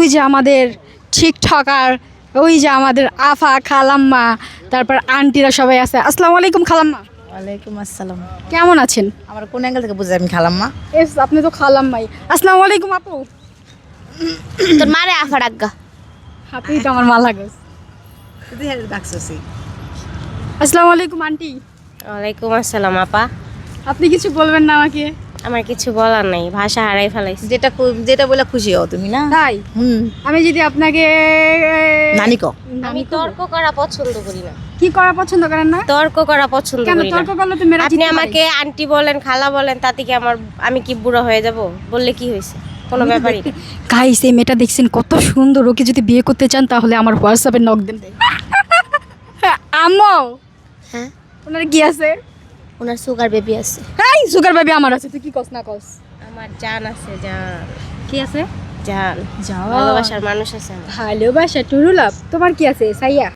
ওই যে আমাদের টিকটকার, ওই যে আমাদের আফা খালাম্মা, তারপর আন্টিরা সবাই আছে। আসসালামু আলাইকুম খালাম্মা, ওয়ালাইকুম আসসালাম। কেমন আছেন? আমার কোন অ্যাঙ্গেল থেকে বুঝে আমি খালাম্মা? এস আপনি তো খালাম্মাই। আসসালামু আলাইকুম আপু। তোর মারে আফা ডাক্কা। আপনি তো আমার মা লাগস। তুই হেরে ডাকছসি। আসসালামু আলাইকুম আন্টি। ওয়ালাইকুম আসসালাম আপা। আপনি কিছু বলবেন না আমাকে? আমার কিছু বলার নাই, ভাষা হারাই ফেলাইছি। যেটা বলে খুশি হও তুমি না? তাই আমি যদি আপনাকে নানি কো। আমি তর্ক করা পছন্দ করি না। কি করা পছন্দ করেন না? তর্ক করা পছন্দ কেন? করি না। তর্ক করলে তো মেরা আপনি আমাকে আন্টি বলেন, খালা বলেন, তাতে কি আমি কি বুড়ো হয়ে যাব? বললে কি হয়েছে? কোনো ব্যাপারই না। গাইস, এই মেয়েটা দেখছেন কত সুন্দর। ওকে যদি বিয়ে করতে চান তাহলে আমার হোয়াটসঅ্যাপে নক দেন। আম্মু, হ্যাঁ, ওনার কি আছে? ওনার সুগার বেবি আছে। হাই, সুগার বেবি আমার আছে। তুই কি কস না কস? আমার জান আছে, জান। কি আছে? জান, জান। ভালোবাসার মানুষ আছে আমার। ভালোবাসা টুরু লাভ। তোমার কি আছে? সাইয়া।